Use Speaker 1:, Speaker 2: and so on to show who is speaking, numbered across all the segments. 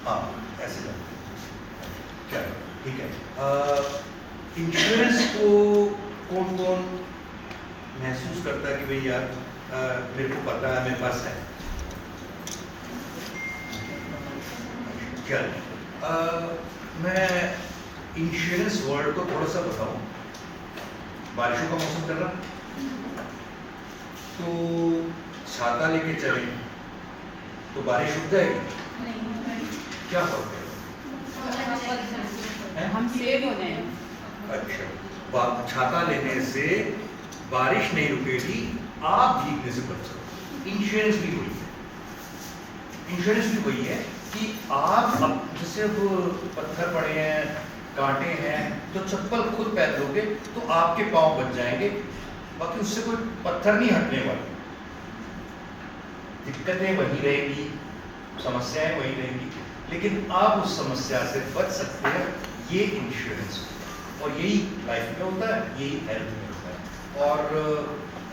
Speaker 1: हाँ ऐसे जाते हैं। चलो ठीक है। इंश्योरेंस को कौन कौन महसूस करता है कि भाई यार मेरे को पता है, मेरे पास है। चल मैं इंश्योरेंस वर्ड को थोड़ा सा बताऊं। बारिशों का मौसम चल रहा, तो छाता लेके चले तो बारिश रुक जाएगी? क्या फर्क है?
Speaker 2: हम सेव हो जाएंगे।
Speaker 1: अच्छा, छाता लेने से बारिश नहीं रुकेगी, आप भीगने से बच सकते। इंश्योरेंस भी वही है, इंश्योरेंस भी वही है कि आप अब जैसे अब पत्थर पड़े हैं, कांटे हैं, तो चप्पल खुद पहन लोगे तो आपके पांव बच जाएंगे, बाकी उससे कोई पत्थर नहीं हटने वाला। दिक्कतें वही रहेगी, समस्याएं वही रहेगी, लेकिन आप उस समस्या से बच सकते हैं। ये इंश्योरेंस, और यही लाइफ में होता है, यही हेल्थ में होता है। और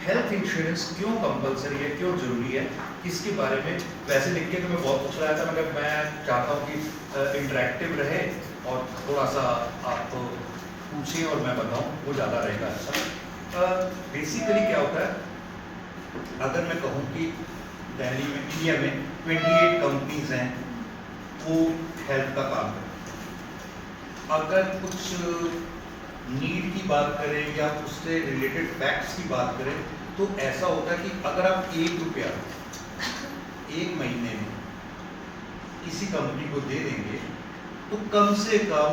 Speaker 1: हेल्थ इंश्योरेंस क्यों कंपलसरी है, क्यों जरूरी है, इसके बारे में वैसे लिख के तो मैं बहुत कुछ लाया था, मगर मैं चाहता हूँ कि इंटरेक्टिव रहे और थोड़ा सा आप पूछें और मैं बताऊँ, वो ज़्यादा रहेगा अच्छा। बेसिकली क्या होता है, अगर मैं कहूँ कि दिल्ली में, इंडिया में 28 कंपनीज हैं वो हेल्थ का काम करते हैं। अगर कुछ नीड की बात करें या उससे रिलेटेड फैक्ट्स की बात करें तो ऐसा होता है कि अगर आप 1 रुपया 1 महीने में किसी कंपनी को दे देंगे तो कम से कम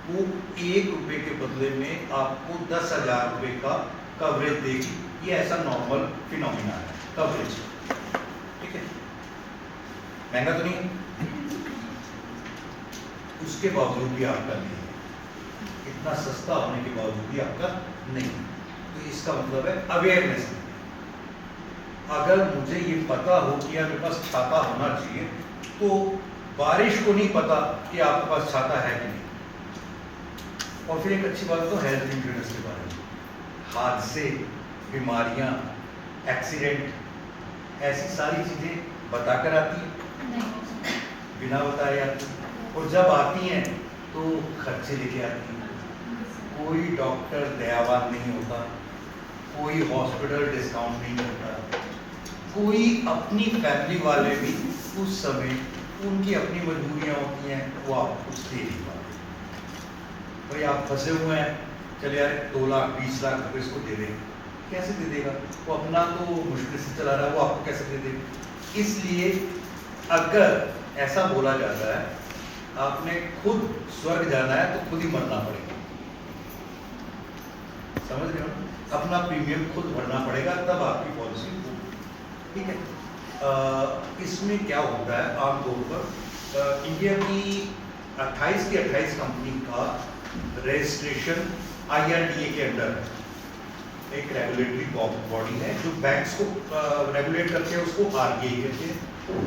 Speaker 1: वो 1 रुपये के बदले में आपको 10,000 रुपये का कवरेज देगी। ये ऐसा नॉर्मल फिनोमिना है कवरेज, ठीक है, महंगा तो नहीं है, उसके बावजूद भी आपका नहीं है, इतना सस्ता होने के बावजूद भी आपका नहीं। तो इसका मतलब है अवेयरनेस। अगर मुझे ये पता हो कि यार मेरे पास छाता होना चाहिए, तो बारिश को नहीं पता कि आपके पास छाता है कि नहीं। और फिर एक अच्छी बात तो हेल्थ इंश्योरेंस के बारे में, हादसे, बीमारियां, एक्सीडेंट, ऐसी सारी चीजें बताकर आती है, बिना बताए आती, और जब आती हैं तो खर्चे लेके आती हैं। कोई डॉक्टर दयावान नहीं होता, कोई हॉस्पिटल डिस्काउंट नहीं करता, कोई अपनी फैमिली वाले भी उस समय उनकी अपनी मजबूरियां होती हैं, वो आप कुछ दे नहीं पाते। भाई आप फंसे हुए हैं, चले यार 2 लाख 20 लाख रुपये इसको दे दें, कैसे दे देगा? वो अपना तो मुश्किल से चला रहा है, वो आपको कैसे दे देगा? इसलिए अगर ऐसा बोला जाता है आपने खुद स्वर्ग जाना है तो खुद ही मरना पड़ेगा, समझ रहे हो? अपना प्रीमियम खुद भरना पड़ेगा, तब आपकी पॉलिसी होगी, ठीक है। इसमें क्या होता है आमतौर पर इंडिया की 28 की 28 कंपनी का रजिस्ट्रेशन IRDA के अंडर है। एक रेगुलेटरी बॉडी है जो बैंक्स को रेगुलेट करते हैं, उसको RBI कहते हैं।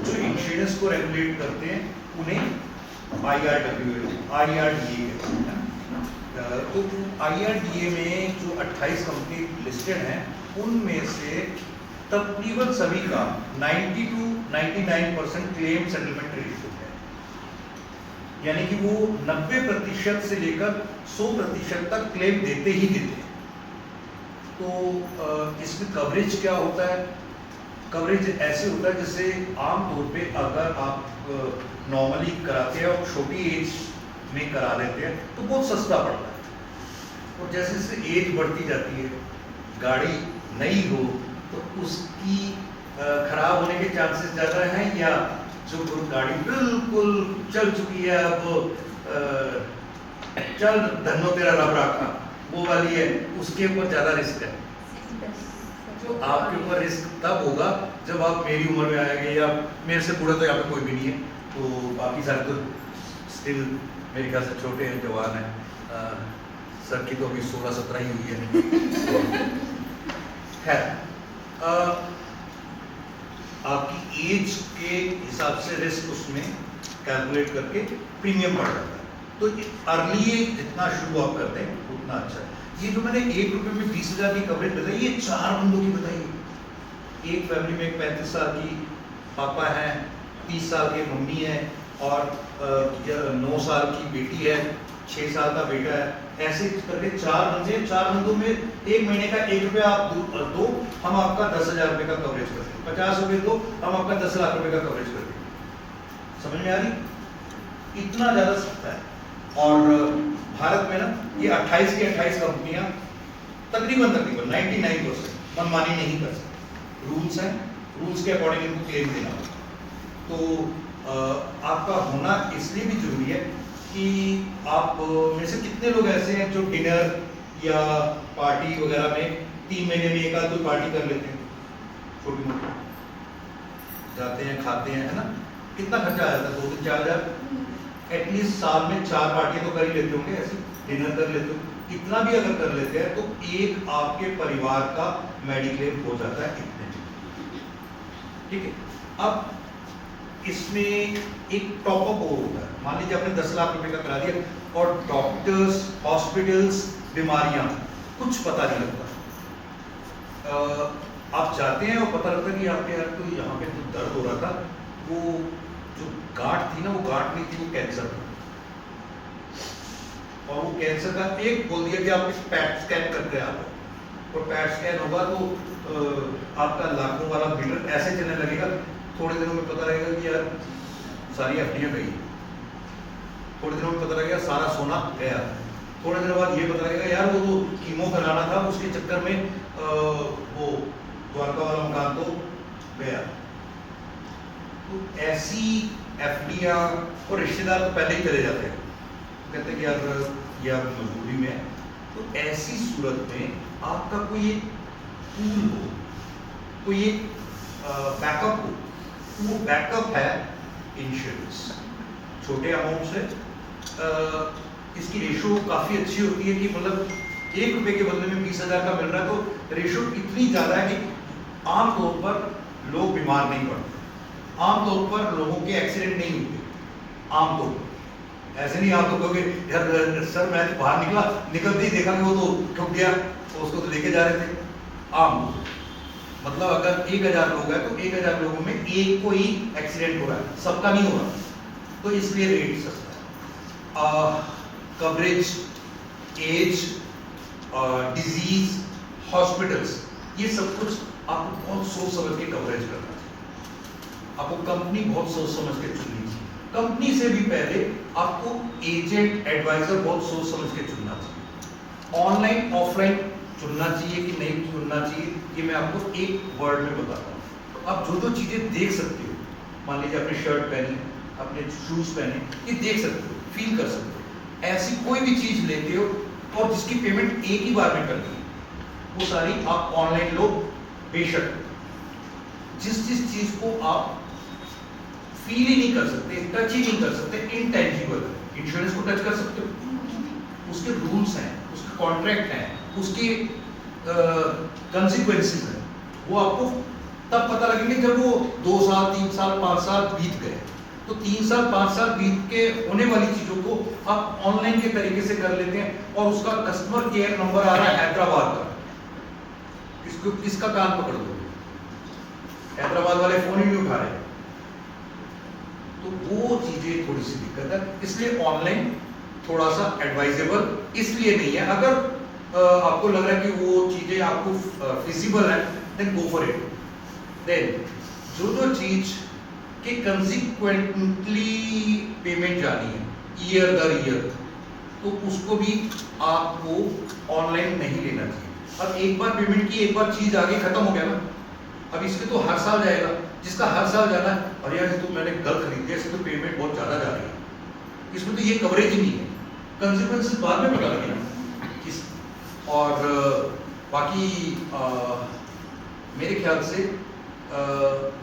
Speaker 1: जो इंश्योरेंस को रेगुलेट करते हैं उन्हें IRDA कहते हैं। तो IRDA में जो 28 कंपनी लिस्टेड हैं उनमें से तकरीबन सभी का 90 to 99% क्लेम सेटलमेंट रेशियो है, यानी कि वो 90% से लेकर 100% तक क्लेम देते ही देते हैं। तो इसमें कवरेज क्या होता है? कवरेज ऐसे होता है जैसे आमतौर पे अगर आप नॉर्मली कराते हैं और छोटी एज में करा लेते हैं तो बहुत सस्ता पड़ता है, और जैसे जैसे एज बढ़ती जाती है, गाड़ी नई हो तो उसकी खराब होने के चांसेस ज़्यादा हैं, या जो गाड़ी बिल्कुल चल चुकी है, अब चल धन्नो तेरा रब रखा, वो वाली है, उसके ऊपर ज़्यादा रिस्क है। तो आपके ऊपर रिस्क तब होगा जब आप मेरी उम्र में आएंगे, या मेरे से बूढ़ा तो यहाँ पे कोई भी नहीं है, तो बाकी सारे तो स्टिल मेरे ख्याल से छोटे हैं, जवान हैं। सर की तो अभी 16-17 ही हुई है। खैर, आपकी एज के हिसाब से रिस्क उसमें कैलकुलेट करके प्रीमियम बढ़ जाता है। तो अर्ली एज जितना शुरू आप करते हैं उतना अच्छा है। ये जो मैंने 1 रुपये में 20,000 की कवरेज बताई, ये 4 बंदों की बताई। एक फैमिली में एक 35 साल की पापा हैं, 30 साल की मम्मी है, और 9 साल की बेटी है, 6 साल का बेटा है, ऐसे करके 4 बंदे हैं। 4 बंदों में 1 महीने का 1 रुपया आप दो, हम आपका 10,000 रुपये का कवरेज करते हैं। 50 रुपये दो, हम आपका 10 लाख रुपये का कवरेज करते हैं। समझ में आ रही? इतना ज़्यादा सस्ता है। और भारत में ना ये 28 की 28 कंपनियां तकरीबन 99% मनमानी नहीं कर सकती। रूल्स हैं, रूल्स के अकॉर्डिंग इनको क्लेम देना होगा। तो आपका होना इसलिए भी जरूरी है कि आप में से कितने लोग ऐसे हैं जो डिनर या पार्टी वगैरह में 3 महीने में एक आध कोई पार्टी कर लेते हैं, छोटी मोटी जाते हैं, खाते हैं, है ना? कितना खर्चा आ जाता है? 2-4 हज़ार। एटलीस्ट साल में 4 पार्टी तो कर ही लेते होंगे, ऐसे डिनर कर लेते हो। इतना भी अगर कर लेते हैं तो एक आपके परिवार का मेडिक्लेम हो जाता है इतने में। ठीक है? अब इसमें एक टॉपअप और होता है। मान लीजिए आपने 10 लाख रुपए का करा दिया और डॉक्टर्स, हॉस्पिटल्स, बीमारियां कुछ पता नहीं लगता। आप जाते हैं और पता लगता है कि आपके यार तो यहाँ पे तो दर्द हो रहा था, वो जो गांठ थी ना, वो गांठ नहीं थी, वो कैंसर था। और वो कैंसर का एक बोल दिया कि आप पैट स्कैन करते हैं आप, और पैट स्कैन होगा तो आपका लाखों वाला मीटर ऐसे चलने लगेगा। थोड़े दिनों में पता लगेगा कि यार सारी हड्डियां गई, थोड़े दिनों में पता लगेगा सारा सोना गया, थोड़े दिनों बाद ये पता लगेगा यार वो कीमो कराना था, उसके चक्कर में वो द्वारका वाला मकान तो गया। तो ऐसी एफडियां और रिश्तेदार तो पहले ही चले जाते हैं, कहते हैं कि यार ये आप मजबूरी में है। तो ऐसी सूरत में आपका कोई एक टूल हो, कोई एक बैकअप हो, वो बैकअप है इंश्योरेंस। छोटे अमाउंट से इसकी रेशो काफ़ी अच्छी होती है कि मतलब 1 रुपये के बदले में 20,000 का मिल रहा है, तो रेशो इतनी ज़्यादा है कि आमतौर पर लोग बीमार नहीं पड़ते, आमतौर पर लोगों के एक्सीडेंट नहीं होते। आमतौर पर ऐसे नहीं आप तो कहोगे यार सर मैं तो बाहर निकलते ही देखा कि वो तो ठुक गया, तो उसको तो लेके जा रहे थे। आम मतलब अगर 1,000 लोग हैं तो 1,000 लोगों में एक को ही एक्सीडेंट हो रहा है, सबका नहीं हो रहा, तो इसलिए रेट सस्ता है। कवरेज, एज, डिजीज, हॉस्पिटल्स, ये सब कुछ आपको बहुत सोच समझ के कवरेज करना चाहिए। आपको कंपनी बहुत सोच समझ के चुननी चाहिए। कंपनी से भी पहले आपको एजेंट, एडवाइजर बहुत सोच समझ के चुनना चाहिए। ऑनलाइन, ऑफलाइन चुनना चाहिए कि नहीं चुनना चाहिए, ये मैं आपको एक वर्ड में बताता हूँ। आप जो जो चीज़ें देख सकते हो, मान लीजिए आपने शर्ट पहनी, अपने शूज़ पहने, ये देख सकते हो, फील कर सकते हो। ऐसी कोई भी चीज़ लेते हो और जिसकी पेमेंट एक ही बार में करनी है, वो सारी आप ऑनलाइन लो। बेशक जिस चीज़ को आप फील ही नहीं कर सकते, टच ही नहीं कर सकते, इनटेंजिबल, इंश्योरेंस को टच कर सकते हो। उसके रूल्स हैं, उसके कॉन्ट्रैक्ट हैं, उसके कंसिक्वेंसेस हैं, वो आपको तब पता लगेंगे जब वो 2 साल, 3 साल, 5 साल बीत गए। तो 3 साल, 5 साल बीत के होने वाली चीज़ों को आप ऑनलाइन के तरीके से कर लेते हैं और उसका कस्टमर केयर नंबर आ रहा है हैदराबाद का, किसका कान पकड़ दो, हैदराबाद वाले फोन ही नहीं उठा रहे। तो वो चीजें थोड़ी सी दिक्कत है, इसलिए ऑनलाइन थोड़ा सा एडवाइजेबल इसलिए नहीं है। अगर आपको लग रहा है कि वो चीजें आपको फिजिबल है, then go for it. Then जो चीज के कंसिक्वेंटली पेमेंट जानी है ईयर दर ईयर, तो उसको भी आपको ऑनलाइन नहीं लेना चाहिए। अब एक बार पेमेंट की, एक बार चीज आगे खत्म हो गया ना, अब इसमें तो हर साल जाएगा। जिसका हर साल जाना है, अरे यार तो मैंने गलत खरीद दिया, इसमें तो पेमेंट बहुत ज्यादा जा रही है, इसमें तो ये कवरेज ही नहीं है, कंसिक्वेंसेस बाद में पता लगेगा। और बाकी मेरे ख्याल से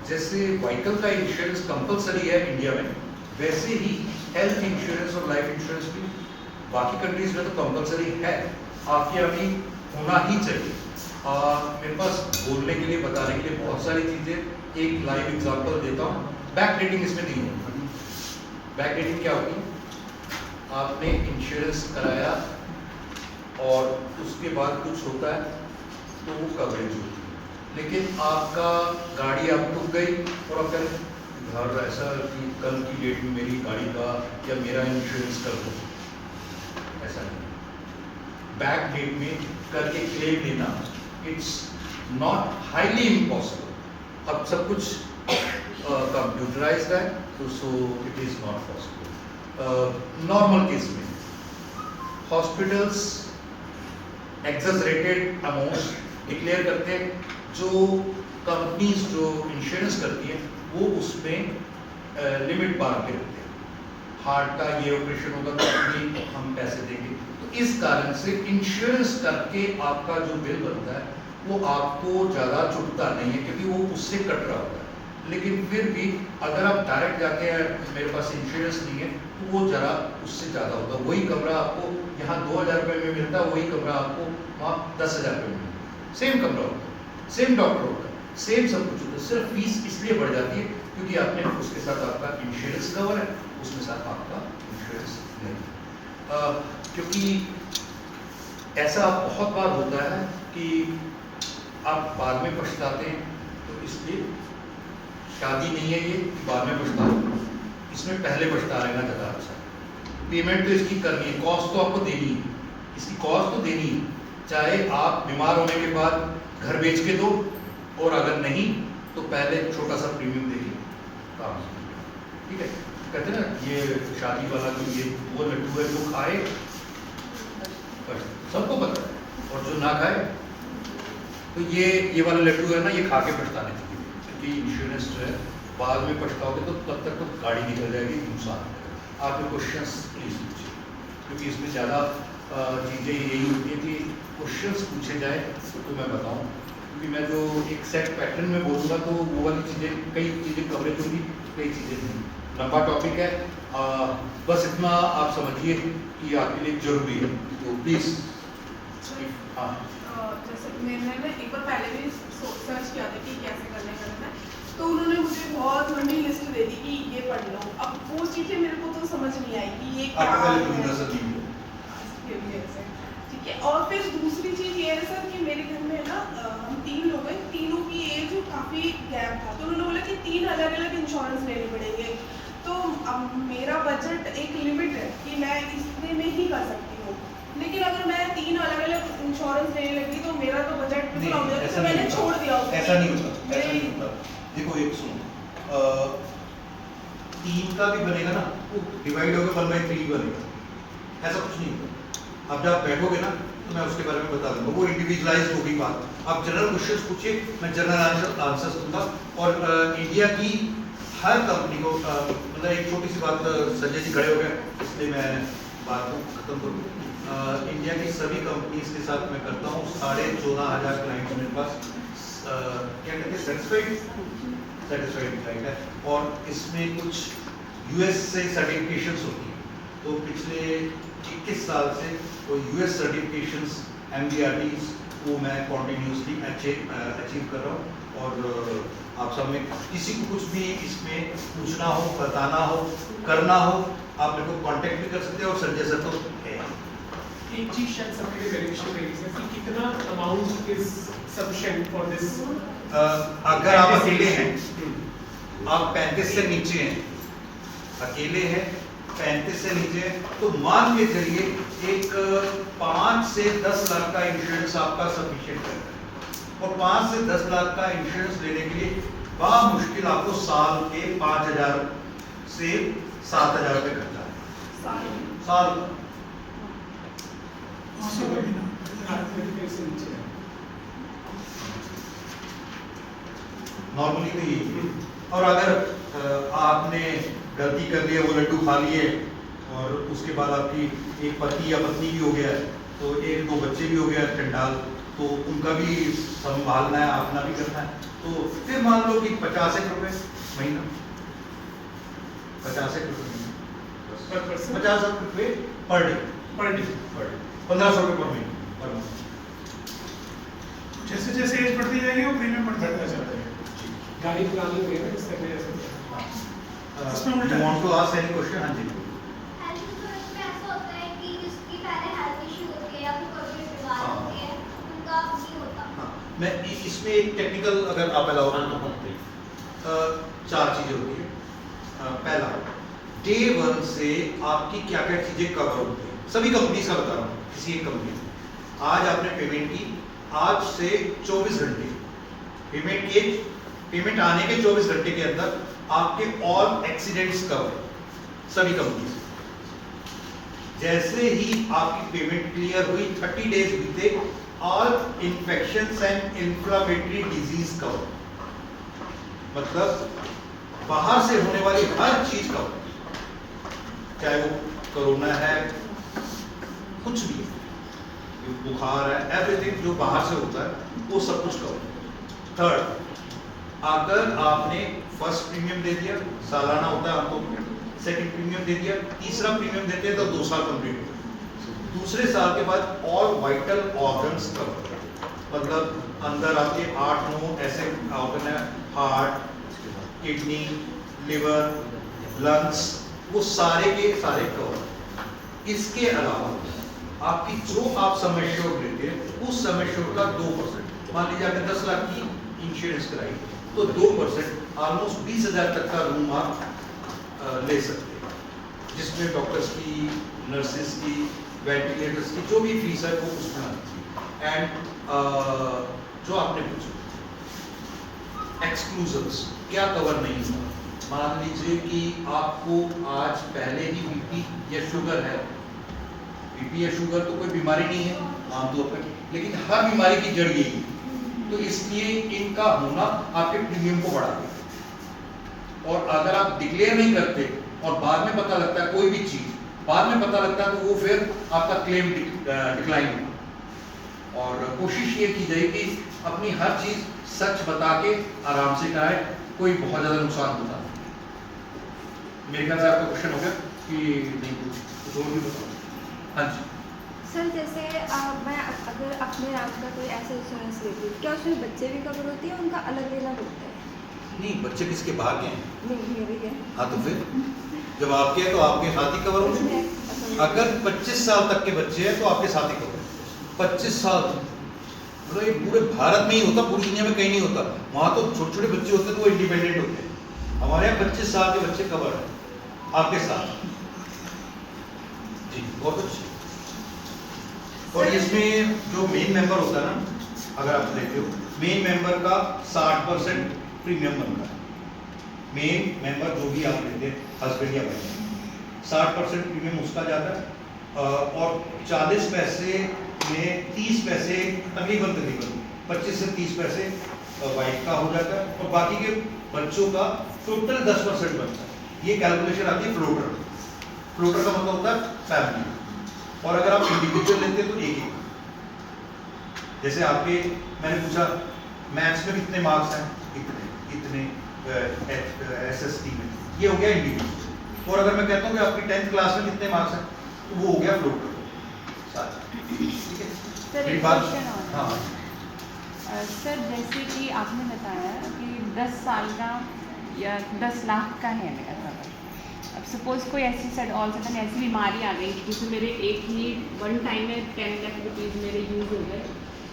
Speaker 1: जैसे व्हीकल का इंश्योरेंस कंपलसरी है इंडिया में, वैसे ही हेल्थ इंश्योरेंस और लाइफ इंश्योरेंस भी बाकी कंट्रीज में तो कंपलसरी है, आपके यहाँ भी होना ही चाहिए। मेरे पास बोलने के लिए, बताने के लिए बहुत सारी चीज़ें, एक लाइव एग्जांपल देता हूँ। बैक डेटिंग इसमें नहीं है। बैक डेटिंग क्या होती है? आपने इंश्योरेंस कराया और उसके बाद कुछ होता है तो वो कवरेज होती है, लेकिन आपका गाड़ी आप टूट गई और अगर घर ऐसा कि कल की डेट में मेरी गाड़ी का या मेरा इंश्योरेंस कर दो, ऐसा नहीं। बैक डेट में करके क्लेम लेना, इट्स नॉट हाईली इम्पॉसिबल। अब सब कुछ कंप्यूटराइज्ड है, तो so it is not possible. Normal case में हॉस्पिटल्स एक्सेसरेटेड अमाउंट डिक्लेयर करते हैं, जो कंपनीज जो इंश्योरेंस करती हैं वो उसमें लिमिट बार के रखते हैं। हार्ट का ये ऑपरेशन होगा तो इतनी हम पैसे देंगे, तो इस कारण से इंश्योरेंस करके आपका जो बिल बनता है वो आपको ज़्यादा चुभता नहीं है, क्योंकि वो उससे कट रहा होता है। लेकिन फिर भी अगर आप डायरेक्ट जाके मेरे पास इंश्योरेंस नहीं है, तो वो ज़रा उससे ज़्यादा होगा। वही कमरा आपको यहाँ 2000 रुपये में मिलता है, वही कमरा आपको वहाँ 10,000 रुपये में मिलता है। सेम कमरा होता है, सेम डॉक्टर होता है, सेम सब कुछ होता है, सिर्फ फीस इसलिए बढ़ जाती है क्योंकि आपने उसके साथ आपका इंश्योरेंस कवर है, उसके साथ आपका इंश्योरेंस नहीं। क्योंकि ऐसा बहुत बार होता है कि आप बाद में पछताते हैं, तो इसलिए शादी नहीं है ये कि बाद में पछता, इसमें पहले पछता रहना ज़्यादा अच्छा है। पेमेंट तो इसकी करनी है, कॉस्ट तो आपको देनी है, इसकी कॉस्ट तो देनी है, चाहे आप बीमार होने के बाद घर बेच के दो, और अगर नहीं तो पहले छोटा सा प्रीमियम देखिए काम। ठीक है, कहते हैं ना ये शादी वाला जो ये वो लड्डू है, जो खाए सबको पता है, और जो ना खाए, तो ये वाला लड्डू है ना, ये खा के पछताने चाहिए, क्योंकि इंश्योरेंस जो है बाद में पछताओगे तो तब तक तो गाड़ी निकल जाएगी, नुकसान हो जाएगा। आपके क्वेश्चंस प्लीज पूछिए, क्योंकि इसमें ज़्यादा चीज़ें यही होती हैं कि क्वेश्चंस पूछे जाए तो मैं बताऊं, क्योंकि मैं जो एक सेट पैटर्न में बोलूँगा तो वो वाली चीज़ें, कई चीज़ें कवरेज होंगी, कई चीज़ें नहीं। लंबा टॉपिक है, बस इतना आप समझिए कि आपके लिए जरूरी है, तो प्लीज़। हाँ,
Speaker 3: जैसे मैंने ना एक बार पहले भी सर्च किया था कि कैसे करना है, तो उन्होंने मुझे बहुत लंबी लिस्ट दे दी कि ये पढ़ लो। अब वो चीज़ें मेरे को तो समझ नहीं आई कि ये क्या है। ठीक है, और फिर दूसरी चीज़ ये है सर कि मेरे घर में ना हम 3 लोग हैं, तीनों की एज काफ़ी गैप था, तो उन्होंने बोला कि 3 अलग अलग इंश्योरेंस लेने पड़ेंगे। तो अब मेरा बजट एक लिमिट है कि मैं इतने में ही कर सकती हूँ, लेकिन अगर मैं 3 अलग अलग इंश्योरेंस लेने लगी तो मेरा तो बजट बिल्कुल हो जाएगा, तो मैंने छोड़ दिया उसको।
Speaker 4: ऐसा नहीं होता, ऐसा नहीं होता। देखो एक सुनो, 3 का भी बनेगा ना, वो डिवाइड होकर 1/3 बनेगा, ऐसा कुछ नहीं होता। अब जब आप बैठोगे ना तो मैं उसके बारे में बता दूंगा, वो इंडिविजुअलाइज होगी बात। आप जनरल क्वेश्चंस पूछिए, मैं जनरल आंसर्स दूंगा। और इंडिया की हर कंपनी को मतलब एक छोटी सी बात, संजय जी खड़े हो गए इसलिए मैं बात को खत्म करूँ। इंडिया की सभी कंपनीज के साथ मैं करता हूँ, 14,500 क्लाइंट्स मेरे पास, क्या कहते हैं, सेटिस्फाइड क्लाइंट है। और इसमें कुछ यूएस से सर्टिफिकेशंस होती हैं, तो पिछले 21 साल से वो यूएस सर्टिफिकेशंस MDRTs को मैं कॉन्टिन्यूसली अचीव कर रहा हूँ। और आप सब में किसी को कुछ भी इसमें पूछना हो, बताना हो, करना हो, आप मेरे को कांटेक्ट भी कर सकते हैं। और संजय सर तो है।
Speaker 5: एक चीज शायद सबके लिए वेरिफिकेशन करेगी सर कि कितना amount is sufficient for this.
Speaker 4: अगर आप अकेले हैं, आप 35 से नीचे हैं, अकेले हैं 35 से नीचे हैं, तो मान के चलिए एक 5 से 10 लाख का इंश्योरेंस आपका सफिशिएंट है। और 5 से 10 लाख का इंश्योरेंस लेने के लिए बड़ा मुश्किल आपको साल के 5,000 से 7,000 रुपये खर्चा है साल का। नॉर्मली तो यही। और अगर आपने गलती कर ली है, वो लड्डू खा लिए और उसके बाद आपकी एक पति या पत्नी भी हो गया, तो 1-2 बच्चे भी हो गया चंडाल, तो उनका भी संभालना है, अपना भी करना है, तो फिर मान लो कि 50 रुपये महीना, 50 रुपये महीना, 50 रुपये पर डे, 1,500 रुपये पर महीना पर मंथ।
Speaker 6: जैसे जैसे एज बढ़ती जाएगी वो प्रीमियम बढ़ता जाता है।
Speaker 5: गाड़ी पुरानी हो गई ना, इस तरह से
Speaker 6: इसमें उल्टा
Speaker 4: You want to ask any question? हाँ जी।
Speaker 7: हेल्थ इंश्योरेंस में ऐसा होता है कि जिसकी पहले हेल्थ इशू होती है या फिर कोई बीमार होती है, उनका नहीं होता।
Speaker 4: हाँ, मैं इसमें एक टेक्निकल अगर आप अलाउ करें, 4 चीज़ें होती है। पहला, डे 1 से आपकी क्या क्या चीजें कवर होती है, सभी कंपनी का बता रहा हूँ, किसी एक कंपनी आज आपने पेमेंट की, आज से 24 घंटे पेमेंट आने के 24 घंटे के अंदर आपके ऑल एक्सीडेंट्स कवर, सभी कंपनी। जैसे ही आपकी पेमेंट क्लियर हुई 30 डेज बीते, all infections and inflammatory disease cover, मतलब बाहर से होने वाली हर चीज कवर, चाहे वो कोरोना है, कुछ भी बुखार है, एवरीथिंग जो बाहर से होता है वो सब कुछ कवर। थर्ड, अगर आपने फर्स्ट प्रीमियम दे दिया, सालाना होता है आपको, सेकंड प्रीमियम दे दिया, तीसरा प्रीमियम देते हैं तो 2 साल कंप्लीट होता है। दूसरे साल के बाद ऑल वाइटल ऑर्गन्स कवर, मतलब अंदर आपके 8-9 ऐसे ऑर्गन है, हार्ट, किडनी, लिवर, लंग्स, वो सारे के सारे कवर। इसके अलावा आपकी जो आप सम एश्योर्ड लेते हैं उस सम एश्योर्ड का 2%, मान लीजिए आपने 10 लाख की इंश्योरेंस कराई तो 2% ऑलमोस्ट 20,000 तक का रूम आप ले सकते हैं, जिसमें डॉक्टर्स की, नर्सेस की, वेंटिलेटर्स की जो भी फीस है वो उसमें आती है। एंड जो आपने पूछा एक्सक्लूजन्स क्या कवर नहीं हुआ, मान लीजिए कि आपको आज पहले ही बीपी या शुगर है, बीपी या शुगर तो कोई बीमारी नहीं है आमतौर पर, लेकिन हर बीमारी की जड़ यही है, तो इसलिए इनका होना आपके प्रीमियम को बढ़ा देगा। और अगर आप डिक्लेयर नहीं करते और बाद में पता लगता है कोई भी चीज बाद में पता लगता है तो वो फिर आपका क्लेम डिक्लाइन होगा। और कोशिश ये की जाए कि अपनी हर चीज सच बता के आराम से कराए, कोई बहुत ज्यादा नुकसान होता है। मेरे ख्याल से आपका क्वेश्चन हो गया कि नहीं, कुछ और भी बताओ। हाँ जी
Speaker 8: सर, जैसे मैं अगर अपने नाम का कोई ऐसा इंश्योरेंस लेती हूँ, क्या उसमें बच्चे भी कवर होती है, उनका अलग लेना पड़ता है?
Speaker 4: नहीं, बच्चे किसके बाहर के हैं?
Speaker 8: नहीं, मेरे के।
Speaker 4: हाँ तो फिर जब आपके हैं तो आपके साथ ही कवर होंगे। अगर 25 साल तक के बच्चे हैं तो आपके साथ ही कवर। 25 साल मतलब ये पूरे भारत में ही होता, पूरी दुनिया में कहीं नहीं होता। वहाँ तो छोटे छोटे बच्चे होते हैं तो वो इंडिपेंडेंट होते हैं। हमारे यहाँ 25 साल के बच्चे कवर है आपके साथ जी, बहुत अच्छे। और इसमें जो मेन मेंबर होता है ना, अगर आप देखते हो मेन मेंबर का 60% प्रीमियम बनता है। मेन मेंबर जो भी आप लेते हैं हस्बैंड या वाइफ, 60% प्रीमियम उसका जाता है और 40 पैसे में 30 पैसे तकरीबन 25 से 30 पैसे वाइफ का हो जाता है और बाकी के बच्चों का टोटल 10% बनता है। ये कैलकुलेशन आती है फ्लोटर का मतलब होता है फैमिली। और अगर आप इंडिविजुअल लेते हैं तो एक, जैसे आपके मैंने पूछा मैथ्स में कितने मार्क्स हैं, इतने SST में, ये हो गया इंडिविजुअल। और अगर मैं कहता हूँ कि आपकी 10th क्लास में कितने मार्क्स हैं तो वो हो गया फ्लोटर। ठीक है
Speaker 2: सर,
Speaker 4: मेरी
Speaker 2: एक
Speaker 4: बात।
Speaker 2: क्वेश्चन और है।
Speaker 4: हाँ
Speaker 2: सर, जैसे कि आपने बताया कि 10 साल का या 10 लाख का है मेरा कवर। अब सपोज कोई ऐसी ऑल सडन ऐसी बीमारी आ गई जिसमें मेरे एक ही वन टाइम में 10 लाख रुपीज़ मेरे यूज हो गए,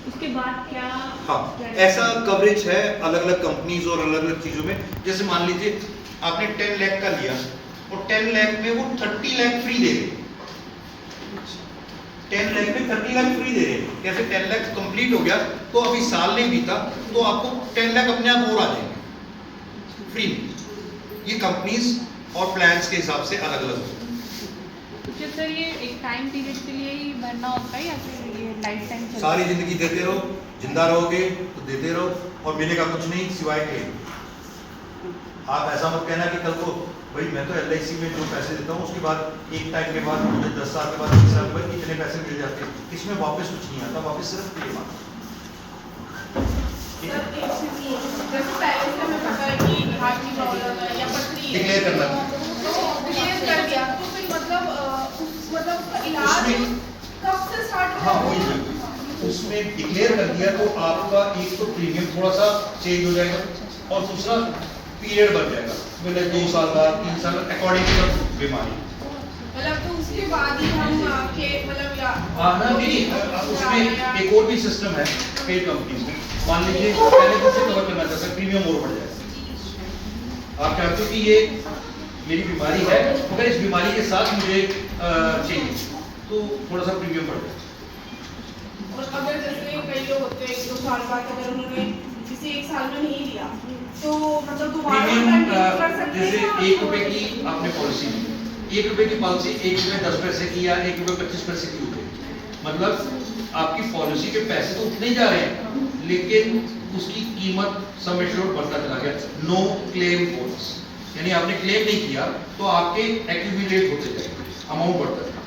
Speaker 2: उसके बाद क्या?
Speaker 4: हाँ, ऐसा कवरेज है अलग अलग कंपनीज और अलग अलग चीजों में। जैसे मान लीजिए आपने 10 लाख का लिया और 10 लाख में वो 30 लाख फ्री दे रहे, 10 लाख में 30 लाख फ्री दे रहे। कैसे 10 लाख कंप्लीट हो गया तो अभी साल नहीं बीता तो आपको 10 लाख अपने आप और आ जाएंगे फ्री में। ये कंपनीज और प्लान्स के हिसाब से अलग अलग होते हैं।
Speaker 2: तो सर ये एक टाइम पीरियड के लिए ही भरना होता है या फिर ये लाइफ टाइम चलता है?
Speaker 4: सारी जिंदगी देते रहो, जिंदा रहोगे तो देते रहो और मिलेगा कुछ नहीं सिवाय क्लेम। आप ऐसा मत कहना कि कल को भाई मैं तो LIC में जो पैसे देता हूँ उसके बाद एक टाइम के बाद मुझे 10 साल के बाद 20 साल के बाद कितने पैसे मिल जाते हैं, इसमें वापस कुछ नहीं आता, वापस सिर्फ क्लेम आता।
Speaker 3: सर एक चीज ये, जैसे पहले से हमें पता है कि हार्ट की प्रॉब्लम है या पथरी है,
Speaker 4: डिक्लेयर करना
Speaker 3: तो डिक्लेयर कर दिया तो फिर मतलब उसका इलाज कब से स्टार्ट
Speaker 4: हाँ वही है, उसमें डिक्लेयर कर दिया तो आपका एक तो प्रीमियम थोड़ा सा चेंज हो जाएगा और दूसरा पीरियड बन जाएगा, मतलब 2 साल का 3 साल अकॉर्डिंग टू बीमारी।
Speaker 3: मतलब तो उसके बाद ही हम मतलब या
Speaker 4: नहीं उसमें एक और भी सिस्टम है कई कंपनीज में। मान लीजिए पहले दूसरे कवर करना चाहते हैं, प्रीमियम और बढ़ जाएगा। आप चाहते हो कि ये मेरी बीमारी है मगर इस बीमारी के साथ मुझे चाहिए, तो थोड़ा सा प्रीमियम बढ़ जाए।
Speaker 3: और अगर जैसे कई लोग होते हैं 1-2 साल बाद अगर उन्होंने किसी 1 साल में नहीं लिया तो मतलब दोबारा
Speaker 4: प्रीमियम
Speaker 3: कंटिन्यू कर सकते
Speaker 4: जैसे
Speaker 3: हैं
Speaker 4: 1 रुपए की आपने पॉलिसी ली, 1 रुपए की पॉलिसी 1 रुपए 10 पैसे की या 1 रुपए 25 पैसे की हो गई, मतलब आपकी पॉलिसी के पैसे तो उतने ही जा रहे हैं लेकिन उसकी कीमत सम एश्योर्ड बढ़ता चला गया। नो क्लेम बोनस, यानी आपने क्लेम नहीं किया तो आपके एक्यूमुलेट होते जाएंगे, अमाउंट बढ़ता जाएगा।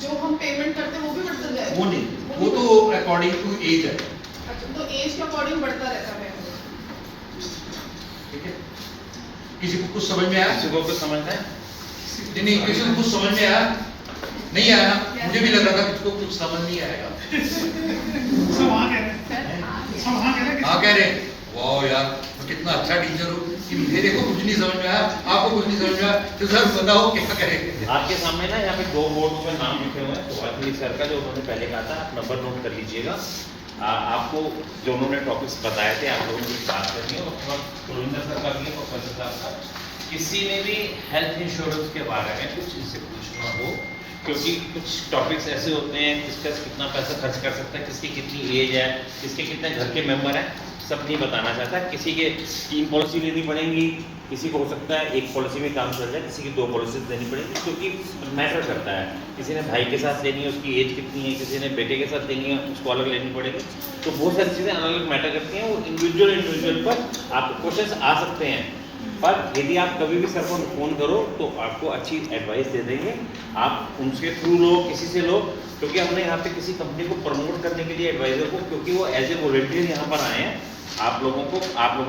Speaker 3: जो हम पेमेंट करते हैं वो भी बढ़ता जाएगा।
Speaker 4: वो नहीं, वो तो अकॉर्डिंग टू एज है।
Speaker 3: अच्छा, तो एज के अकॉर्डिंग बढ़ता रहता है।
Speaker 4: ठीक है, किसी को कुछ समझ में आया?
Speaker 1: किसी को कुछ समझना है?
Speaker 4: नहीं, किसी को कुछ समझ में आया? नहीं आया ना? मुझे भी लग रहा था किसी को कुछ समझ नहीं आएगा।
Speaker 6: सब हाँ कह रहे हैं, सब हाँ कह रहे हैं।
Speaker 4: हाँ कह रहे हैं, वाह यार मैं कितना अच्छा टीचर हूँ कि मेरे को कुछ नहीं समझ में आया, आपको कुछ नहीं समझ में आया, तो सर बताओ क्या करेंगे।
Speaker 1: आपके सामने ना यहाँ पे 2 बोर्ड पे नाम लिखे हुए हैं सुभाष सर का, जो उन्होंने पहले कहा था, आप नंबर नोट कर लीजिएगा। आपको जो उन्होंने टॉपिक्स बताए थे आप लोगों की बात करनी है, और कुलविंदर सर का भी, प्रोफेसर साहब का, किसी ने भी हेल्थ इंश्योरेंस के बारे में कुछ इनसे पूछना हो, क्योंकि कुछ टॉपिक्स ऐसे होते हैं किसका कितना पैसा खर्च कर सकता है, किसकी कितनी एज है, किसके कितने घर के मेंबर हैं, सब नहीं बताना चाहता। किसी के 3 पॉलिसी लेनी पड़ेंगी, किसी को हो सकता है 1 पॉलिसी में काम चल जाए, किसी की 2 पॉलिसी लेनी पड़ेगी, क्योंकि मैटर करता है। किसी ने भाई के साथ लेनी है, उसकी एज कितनी है, किसी ने बेटे के साथ लेनी है, उसको अलग लेनी पड़ेगी, तो बहुत सारी चीज़ें अलग अलग मैटर करती हैं। वो इंडिविजुअल पर आपको क्वेश्चन आ सकते हैं, पर यदि आप कभी भी सर को फ़ोन करो तो आपको अच्छी एडवाइस दे देंगे। आप उनके थ्रू लो, किसी से लो, क्योंकि हमने यहाँ पे किसी कंपनी को प्रमोट करने के लिए एडवाइज़र को, क्योंकि वो एज ए वॉलंटियर यहाँ पर आए हैं, आप लोगों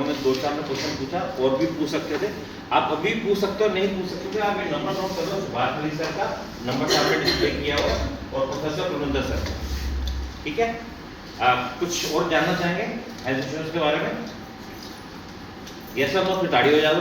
Speaker 1: ने 2-4 में क्वेश्चन पूछा, और भी पूछ सकते थे, आप अभी पूछ सकते हो, नहीं पूछ सकते थे, आप ये नंबर नोट कर लो, सुभाष सर का नंबर सामने डिस्प्ले किया हुआ, और प्रोफेसर कुलविंदर सर, ठीक है। कुछ और जानना चाहेंगे हेल्थ इंश्योरेंस के बारे में? यस सर, बहुत गाड़ी हो जाओ।